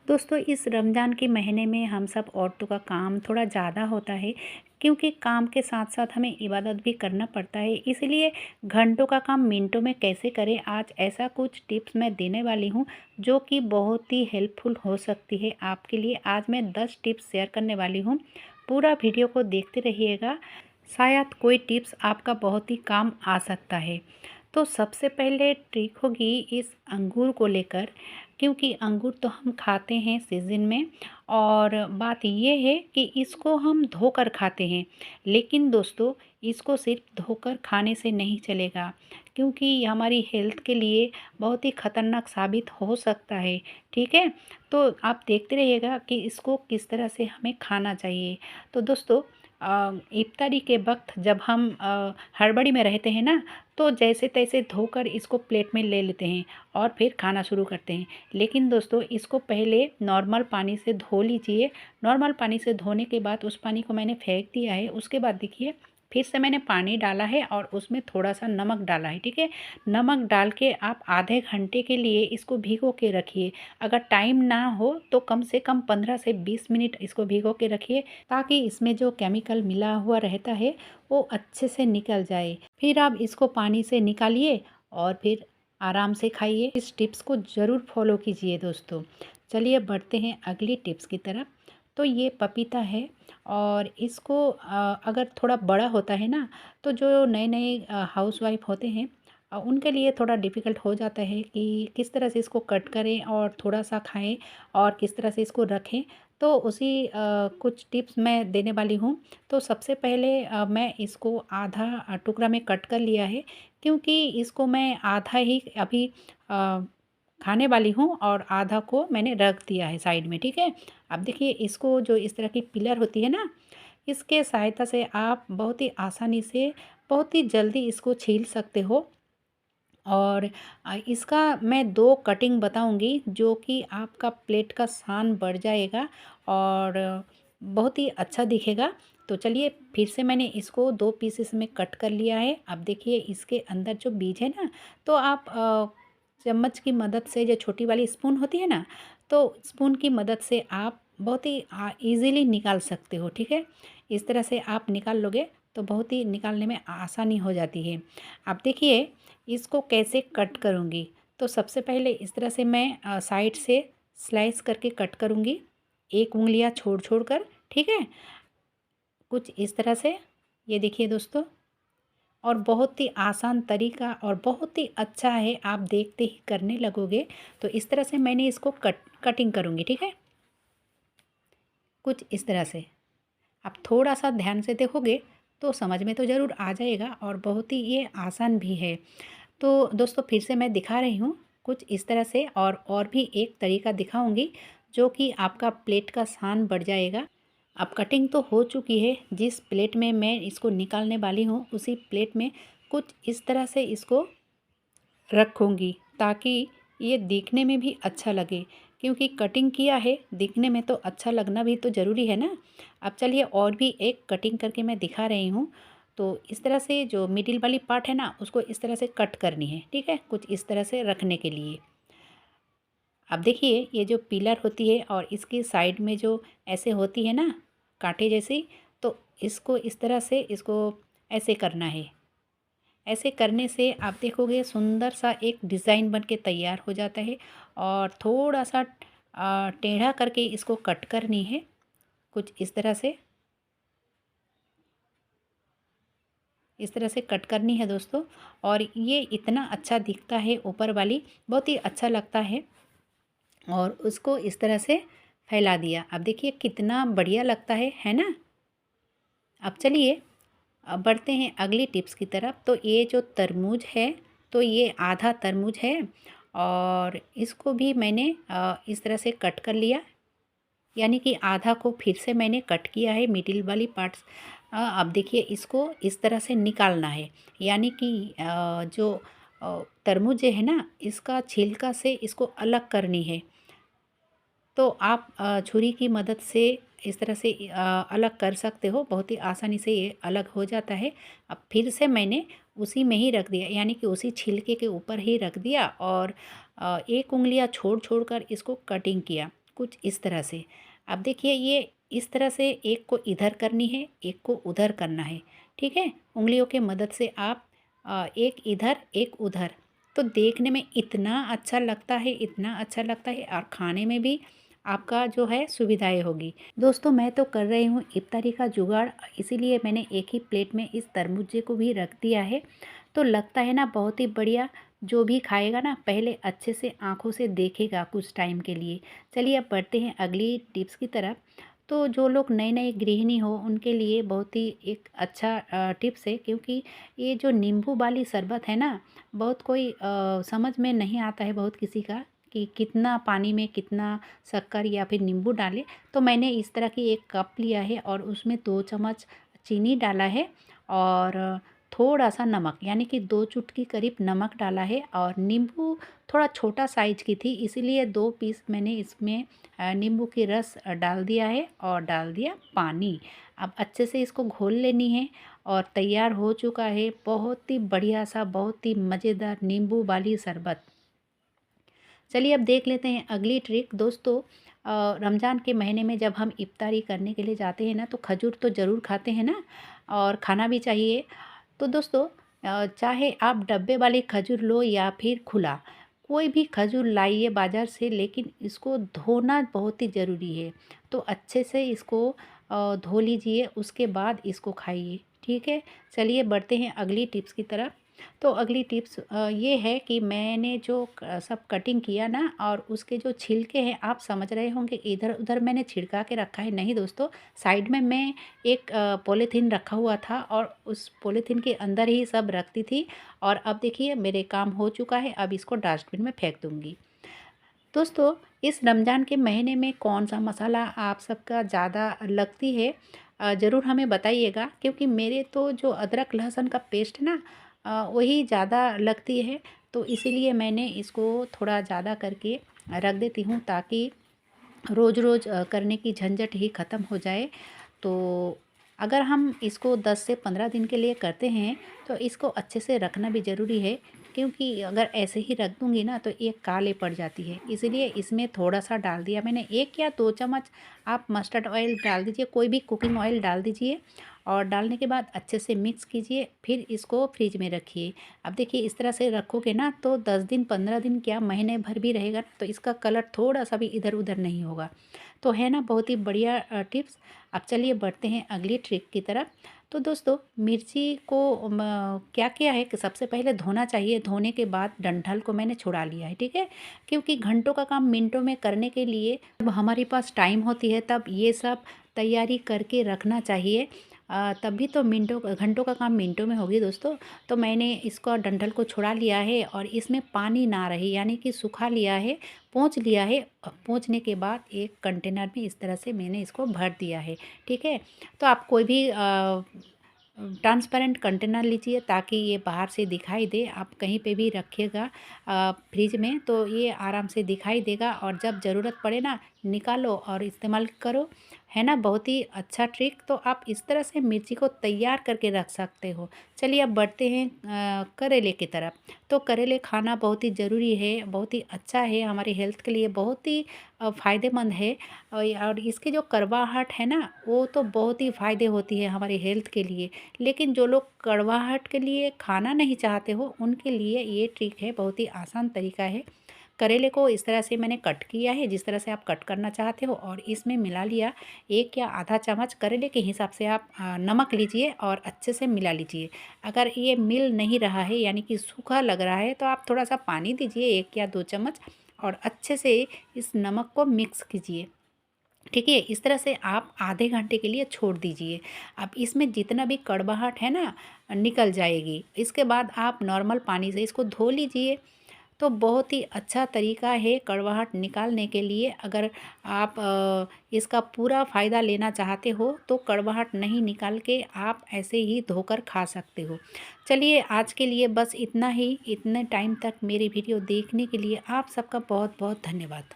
दोस्तों इस रमज़ान के महीने में हम सब औरतों का काम थोड़ा ज़्यादा होता है, क्योंकि काम के साथ साथ हमें इबादत भी करना पड़ता है। इसलिए घंटों का काम मिनटों में कैसे करें, आज ऐसा कुछ टिप्स मैं देने वाली हूँ जो कि बहुत ही हेल्पफुल हो सकती है आपके लिए। आज मैं 10 टिप्स शेयर करने वाली हूँ। पूरा वीडियो को देखते रहिएगा, शायद कोई टिप्स आपका बहुत ही काम आ सकता है। तो सबसे पहले ट्रिक होगी इस अंगूर को लेकर, क्योंकि अंगूर तो हम खाते हैं सीज़न में। और बात ये है कि इसको हम धोकर खाते हैं, लेकिन दोस्तों इसको सिर्फ धोकर खाने से नहीं चलेगा, क्योंकि ये हमारी हेल्थ के लिए बहुत ही ख़तरनाक साबित हो सकता है। ठीक है, तो आप देखते रहिएगा कि इसको किस तरह से हमें खाना चाहिए। तो दोस्तों इफ्तारी के वक्त जब हम हड़बड़ी में रहते हैं ना, तो जैसे तैसे धोकर इसको प्लेट में ले लेते हैं और फिर खाना शुरू करते हैं। लेकिन दोस्तों इसको पहले नॉर्मल पानी से धो लीजिए। नॉर्मल पानी से धोने के बाद उस पानी को मैंने फेंक दिया है। उसके बाद देखिए फिर से मैंने पानी डाला है और उसमें थोड़ा सा नमक डाला है। ठीक है, नमक डाल के आप आधे घंटे के लिए इसको भिगो के रखिए। अगर टाइम ना हो तो कम से कम 15 से 20 मिनट इसको भिगो के रखिए, ताकि इसमें जो केमिकल मिला हुआ रहता है वो अच्छे से निकल जाए। फिर आप इसको पानी से निकालिए और फिर आराम से खाइए। इस टिप्स को ज़रूर फॉलो कीजिए दोस्तों। चलिए बढ़ते हैं अगली टिप्स की तरफ। तो ये पपीता है, और इसको अगर थोड़ा बड़ा होता है ना, तो जो नए नए हाउसवाइफ होते हैं उनके लिए थोड़ा डिफ़िकल्ट हो जाता है कि किस तरह से इसको कट करें और थोड़ा सा खाएं और किस तरह से इसको रखें। तो उसी कुछ टिप्स मैं देने वाली हूँ। तो सबसे पहले मैं इसको आधा टुकड़ा में कट कर लिया है, क्योंकि इसको मैं आधा ही अभी अ, खाने वाली हूँ और आधा को मैंने रख दिया है साइड में। ठीक है, अब देखिए इसको जो इस तरह की पिलर होती है ना, इसके सहायता से आप बहुत ही आसानी से बहुत ही जल्दी इसको छील सकते हो। और इसका मैं 2 कटिंग बताऊंगी जो कि आपका प्लेट का शान बढ़ जाएगा और बहुत ही अच्छा दिखेगा। तो चलिए फिर से मैंने इसको 2 पीसेस में कट कर लिया है। अब देखिए इसके अंदर जो बीज है ना, तो आप चम्मच की मदद से, जो छोटी वाली स्पून होती है ना, तो स्पून की मदद से आप बहुत ही ईज़िली निकाल सकते हो। ठीक है, इस तरह से आप निकाल लोगे तो बहुत ही निकालने में आसानी हो जाती है। अब देखिए इसको कैसे कट करूँगी। तो सबसे पहले इस तरह से मैं साइड से स्लाइस करके कट करूँगी, एक उँगलियाँ छोड़ छोड़ कर। ठीक है, कुछ इस तरह से। ये देखिए दोस्तों, और बहुत ही आसान तरीका और बहुत ही अच्छा है, आप देखते ही करने लगोगे। तो इस तरह से मैंने इसको कटिंग करूँगी। ठीक है, कुछ इस तरह से। आप थोड़ा सा ध्यान से देखोगे तो समझ में तो ज़रूर आ जाएगा, और बहुत ही ये आसान भी है। तो दोस्तों फिर से मैं दिखा रही हूँ कुछ इस तरह से, और भी एक तरीका दिखाऊंगी जो कि आपका प्लेट का शान बढ़ जाएगा। अब कटिंग तो हो चुकी है। जिस प्लेट में मैं इसको निकालने वाली हूँ उसी प्लेट में कुछ इस तरह से इसको रखूँगी, ताकि ये दिखने में भी अच्छा लगे, क्योंकि कटिंग किया है, दिखने में तो अच्छा लगना भी तो ज़रूरी है ना। अब चलिए और भी एक कटिंग करके मैं दिखा रही हूँ। तो इस तरह से जो मिडिल वाली पार्ट है ना, उसको इस तरह से कट करनी है। ठीक है, कुछ इस तरह से रखने के लिए। अब देखिए ये जो पिलर होती है और इसकी साइड में जो ऐसे होती है ना, कांटे जैसी, तो इसको इस तरह से इसको ऐसे करना है। ऐसे करने से आप देखोगे सुंदर सा एक डिज़ाइन बन के तैयार हो जाता है। और थोड़ा सा टेढ़ा करके इसको कट करनी है, कुछ इस तरह से। इस तरह से कट करनी है दोस्तों। और ये इतना अच्छा दिखता है, ऊपर वाली बहुत ही अच्छा लगता है। और उसको इस तरह से फैला दिया। अब देखिए कितना बढ़िया लगता है ना। अब चलिए अब बढ़ते हैं अगली टिप्स की तरफ। तो ये जो तरबूज है, तो ये आधा तरबूज है, और इसको भी मैंने इस तरह से कट कर लिया। यानी कि आधा को फिर से मैंने कट किया है, मिडिल वाली पार्ट्स। अब देखिए इसको इस तरह से निकालना है। यानी कि जो तरबूज है ना, इसका छिलका से इसको अलग करनी है। तो आप छुरी की मदद से इस तरह से अलग कर सकते हो, बहुत ही आसानी से ये अलग हो जाता है। अब फिर से मैंने उसी में ही रख दिया, यानी कि उसी छिलके के ऊपर ही रख दिया, और एक उंगलियां छोड़ छोड़ कर इसको कटिंग किया। कुछ इस तरह से। अब देखिए ये इस तरह से एक को इधर करनी है, एक को उधर करना है, ठीक है? उँगलियों के मदद से आप एक इधर एक उधर, तो देखने में इतना अच्छा लगता है, इतना अच्छा लगता है और खाने में भी आपका जो है सुविधाएँ होगी। दोस्तों मैं तो कर रही हूँ इफ्तारी का जुगाड़, इसीलिए मैंने एक ही प्लेट में इस तरबूजे को भी रख दिया है। तो लगता है ना बहुत ही बढ़िया, जो भी खाएगा ना पहले अच्छे से आँखों से देखेगा कुछ टाइम के लिए। चलिए अब बढ़ते हैं अगली टिप्स की तरफ। तो जो लोग नए-नए गृहिणी हो उनके लिए बहुत ही एक अच्छा टिप्स है, क्योंकि ये जो नींबू वाली शरबत है ना, बहुत कोई समझ में नहीं आता है बहुत किसी का कि कितना पानी में कितना शक्कर या फिर नींबू डालें। तो मैंने इस तरह की एक कप लिया है और उसमें 2 चम्मच चीनी डाला है और थोड़ा-सा नमक, यानी कि 2 चुटकी करीब नमक डाला है और नींबू थोड़ा छोटा साइज़ की थी, इसीलिए 2 पीस मैंने इसमें नींबू की रस डाल दिया है और डाल दिया पानी। अब अच्छे से इसको घोल लेनी है और तैयार हो चुका है बहुत ही बढ़िया सा, बहुत ही मज़ेदार नींबू वाली शरबत। चलिए अब देख लेते हैं अगली ट्रिक दोस्तों। रमज़ान के महीने में जब हम इफ्तारी करने के लिए जाते हैं ना, तो खजूर तो ज़रूर खाते हैं ना, और खाना भी चाहिए। तो दोस्तों चाहे आप डब्बे वाली खजूर लो या फिर खुला, कोई भी खजूर लाइए बाज़ार से, लेकिन इसको धोना बहुत ही ज़रूरी है। तो अच्छे से इसको धो लीजिए, उसके बाद इसको खाइए, ठीक है? चलिए बढ़ते हैं अगली टिप्स की तरफ। तो अगली टिप्स ये है कि मैंने जो सब कटिंग किया ना, और उसके जो छिलके हैं आप समझ रहे होंगे इधर उधर मैंने छिड़का के रखा है, नहीं दोस्तों, साइड में मैं एक पॉलीथीन रखा हुआ था और उस पॉलीथीन के अंदर ही सब रखती थी। और अब देखिए मेरे काम हो चुका है, अब इसको डस्टबिन में फेंक दूँगी। दोस्तों इस रमज़ान के महीने में कौन सा मसाला आप सबका ज़्यादा लगती है, ज़रूर हमें बताइएगा, क्योंकि मेरे तो जो अदरक लहसुन का पेस्ट ना वही ज़्यादा लगती है। तो इसीलिए मैंने इसको थोड़ा ज़्यादा करके रख देती हूँ, ताकि रोज़-रोज़ करने की झंझट ही ख़त्म हो जाए। तो अगर हम इसको 10 से 15 दिन के लिए करते हैं, तो इसको अच्छे से रखना भी ज़रूरी है, क्योंकि अगर ऐसे ही रख दूँगी ना तो ये काले पड़ जाती है। इसीलिए इसमें थोड़ा-सा डाल दिया मैंने, 1 या 2 चम्मच आप मस्टर्ड ऑयल डाल दीजिए, कोई भी कुकिंग ऑयल डाल दीजिए और डालने के बाद अच्छे से मिक्स कीजिए, फिर इसको फ्रिज में रखिए। अब देखिए इस तरह से रखोगे ना तो 10 दिन 15 दिन क्या महीने भर भी रहेगा, तो इसका कलर थोड़ा-सा भी इधर-उधर नहीं होगा। तो है ना बहुत ही बढ़िया टिप्स। अब चलिए बढ़ते हैं अगली ट्रिक की तरफ। तो दोस्तों मिर्ची को क्या किया है कि सबसे पहले धोना चाहिए, धोने के बाद डंठल को मैंने छुड़ा लिया है, ठीक है? क्योंकि घंटों का काम मिनटों में करने के लिए जब हमारे पास टाइम होती है तब ये सब तैयारी करके रखना चाहिए। तभी तो मिनटों घंटों का काम मिनटों में होगी दोस्तों। तो मैंने इसको डंठल को छुड़ा लिया है और इसमें पानी ना रहे, यानी कि सुखा लिया है, पोंछ लिया है। पोंछने के बाद एक कंटेनर में इस तरह से मैंने इसको भर दिया है, ठीक है? तो आप कोई भी ट्रांसपेरेंट कंटेनर लीजिए, ताकि ये बाहर से दिखाई दे। आप कहीं पे भी रखिएगा फ्रिज में, तो ये आराम से दिखाई देगा और जब ज़रूरत पड़े ना निकालो और इस्तेमाल करो। है ना बहुत ही अच्छा ट्रिक। तो आप इस तरह से मिर्ची को तैयार करके रख सकते हो। चलिए अब बढ़ते हैं करेले की तरफ। तो करेले खाना बहुत ही ज़रूरी है, बहुत ही अच्छा है, हमारी हेल्थ के लिए बहुत ही फ़ायदेमंद है। और इसकी जो कड़वाहट है ना, वो तो बहुत ही फ़ायदे होती है हमारी हेल्थ के लिए। लेकिन जो लोग कड़वाहट के लिए खाना नहीं चाहते हो, उनके लिए ये ट्रिक है, बहुत ही आसान तरीका है। करेले को इस तरह से मैंने कट किया है, जिस तरह से आप कट करना चाहते हो, और इसमें मिला लिया 1 या आधा चम्मच, करेले के हिसाब से आप नमक लीजिए और अच्छे से मिला लीजिए। अगर ये मिल नहीं रहा है, यानी कि सूखा लग रहा है, तो आप थोड़ा-सा पानी दीजिए 1 या 2 चम्मच और अच्छे से इस नमक को मिक्स कीजिए। ठीक है? इस तरह से आप आधे घंटे के लिए छोड़ दीजिए। अब इसमें जितना भी कड़वाहट है ना, निकल जाएगी। इसके बाद आप नॉर्मल पानी से इसको धो लीजिए। तो बहुत ही अच्छा तरीका है कड़वाहट निकालने के लिए। अगर आप इसका पूरा फ़ायदा लेना चाहते हो, तो कड़वाहट नहीं निकाल के आप ऐसे ही धोकर खा सकते हो। चलिए आज के लिए बस इतना ही। इतने टाइम तक मेरी वीडियो देखने के लिए आप सबका बहुत बहुत धन्यवाद।